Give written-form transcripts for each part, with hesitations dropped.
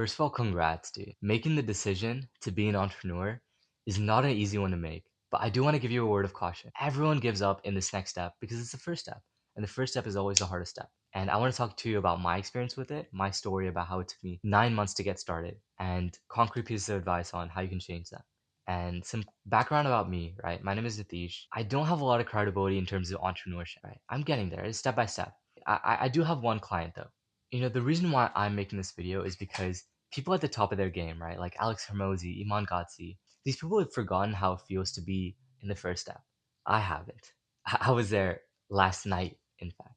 First of all, congrats, dude. Making the decision to be an entrepreneur is not an easy one to make, but I do want to give you a word of caution. Everyone gives up in this next step because it's the first step, and the first step is always the hardest step. And I want to talk to you about my experience with it, my story about how it took me 9 months to get started, and concrete pieces of advice on how you can change that. And some background about me, right? My name is Nitish. I don't have a lot of credibility in terms of entrepreneurship, right? I'm getting there, it's step by step. I do have one client though. The reason why I'm making this video is because people at the top of their game, right? Like Alex Hermosi, Iman Ghatzi, these people have forgotten how it feels to be in the first step. I haven't. I was there last night, in fact.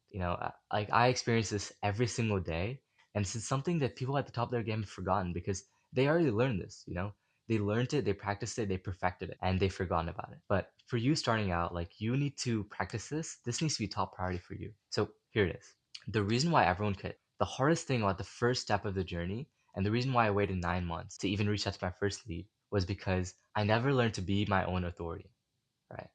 Like I experience this every single day, and it's something that people at the top of their game have forgotten because they already learned this. They learned it, they practiced it, they perfected it, and they've forgotten about it. But for you starting out, like you need to practice this. This needs to be top priority for you. So here it is. The reason why everyone quit, the hardest thing about the first step of the journey, and the reason why I waited 9 months to even reach out to my first lead was because I never learned to be my own authority, right?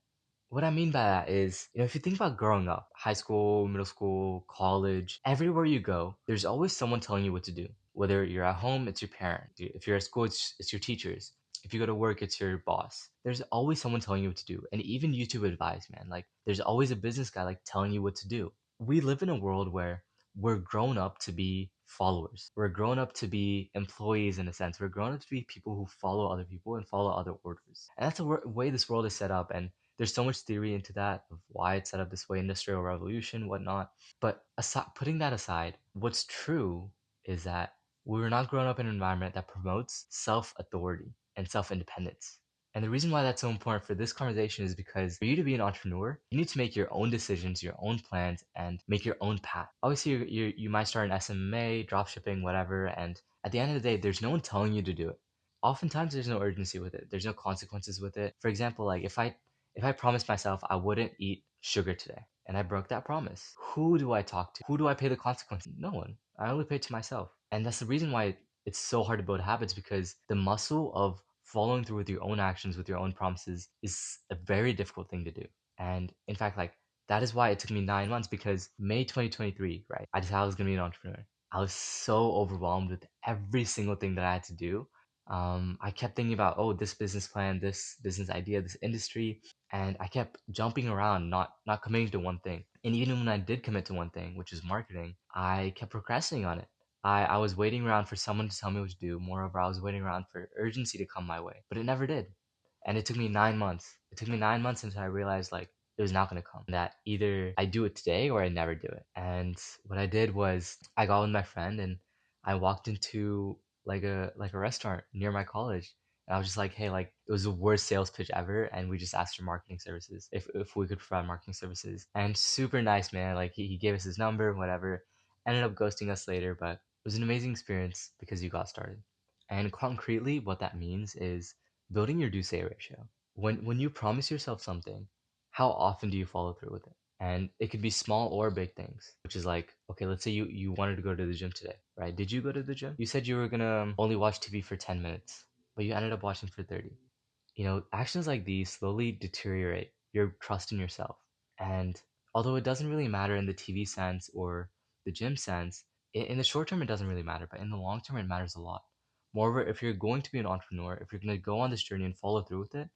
What I mean by that is, if you think about growing up, high school, middle school, college, everywhere you go, there's always someone telling you what to do. Whether you're at home, it's your parent. If you're at school, it's your teachers. If you go to work, it's your boss. There's always someone telling you what to do. And even YouTube advice, man. Like, there's always a business guy, like, telling you what to do. We live in a world where we're grown up to be followers. We're grown up to be employees in a sense. We're grown up to be people who follow other people and follow other orders. And that's the way this world is set up. And there's so much theory into that of why it's set up this way, industrial revolution, whatnot. But putting that aside, what's true is that we were not grown up in an environment that promotes self-authority and self-independence. And the reason why that's so important for this conversation is because for you to be an entrepreneur, you need to make your own decisions, your own plans, and make your own path. Obviously, you might start an SMA, dropshipping, whatever, and at the end of the day, there's no one telling you to do it. Oftentimes, there's no urgency with it. There's no consequences with it. For example, like if I promised myself I wouldn't eat sugar today and I broke that promise, who do I talk to? Who do I pay the consequences? No one. I only pay it to myself. And that's the reason why it's so hard to build habits because the muscle of following through with your own actions, with your own promises is a very difficult thing to do. And in fact, like that is why it took me 9 months because May 2023, right? I decided I was gonna be an entrepreneur. I was so overwhelmed with every single thing that I had to do. I kept thinking about, oh, this business plan, this business idea, this industry, and I kept jumping around, not committing to one thing. And even when I did commit to one thing, which is marketing, I kept procrastinating on it. I was waiting around for someone to tell me what to do. Moreover, I was waiting around for urgency to come my way, but it never did. And it took me 9 months. It took me 9 months until I realized like it was not gonna come. That either I do it today or I never do it. And what I did was I got with my friend and I walked into like a restaurant near my college. And I was just like, hey, like it was the worst sales pitch ever. And we just asked for marketing services, if we could provide marketing services. And super nice, man. Like he gave us his number, whatever. Ended up ghosting us later, but it was an amazing experience because you got started. And concretely, what that means is building your do say ratio. When you promise yourself something, how often do you follow through with it? And it could be small or big things, which is like, okay, let's say you wanted to go to the gym today, right? Did you go to the gym? You said you were gonna only watch TV for 10 minutes, but you ended up watching for 30. Actions like these slowly deteriorate your trust in yourself. And although it doesn't really matter in the TV sense or the gym sense, in the short term, it doesn't really matter, but in the long term, it matters a lot. Moreover, if you're going to be an entrepreneur, if you're going to go on this journey and follow through with it,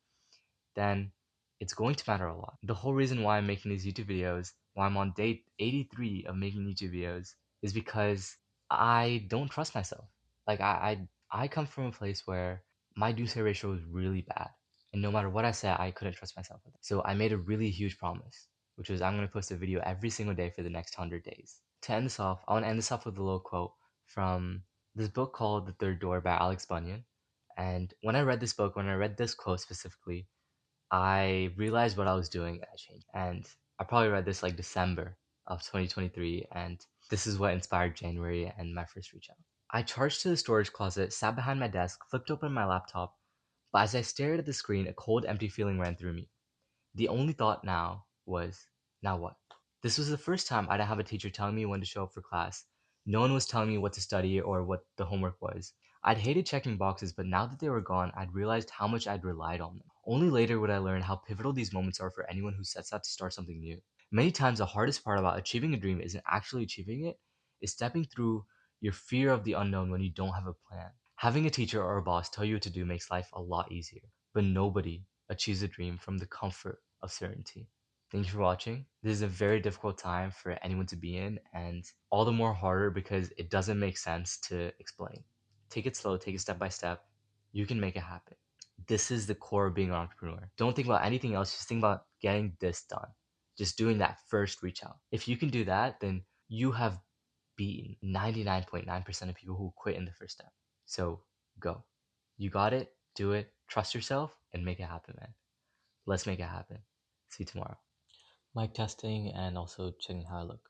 then it's going to matter a lot. The whole reason why I'm making these YouTube videos, why I'm on day 83 of making YouTube videos, is because I don't trust myself. Like I come from a place where my do say ratio was really bad. And no matter what I said, I couldn't trust myself with it. So I made a really huge promise, which was I'm gonna post a video every single day for the next 100 days. To end this off, I want to end this off with a little quote from this book called The Third Door by Alex Bunyan. And when I read this book, when I read this quote specifically, I realized what I was doing and I changed. And I probably read this like December of 2023, and this is what inspired January and my first reach out. I charged to the storage closet, sat behind my desk, flipped open my laptop, but as I stared at the screen, a cold, empty feeling ran through me. The only thought now was, now what? This was the first time I didn't have a teacher telling me when to show up for class. No one was telling me what to study or what the homework was. I'd hated checking boxes, but now that they were gone, I'd realized how much I'd relied on them. Only later would I learn how pivotal these moments are for anyone who sets out to start something new. Many times, the hardest part about achieving a dream isn't actually achieving it, it's stepping through your fear of the unknown when you don't have a plan. Having a teacher or a boss tell you what to do makes life a lot easier, but nobody achieves a dream from the comfort of certainty. Thank you for watching. This is a very difficult time for anyone to be in, and all the more harder because it doesn't make sense to explain. Take it slow, take it step by step. You can make it happen. This is the core of being an entrepreneur. Don't think about anything else, just think about getting this done. Just doing that first reach out. If you can do that, then you have beaten 99.9% of people who quit in the first step. So go. You got it, do it, trust yourself, and make it happen, man. Let's make it happen. See you tomorrow. Mic testing and also checking how I look.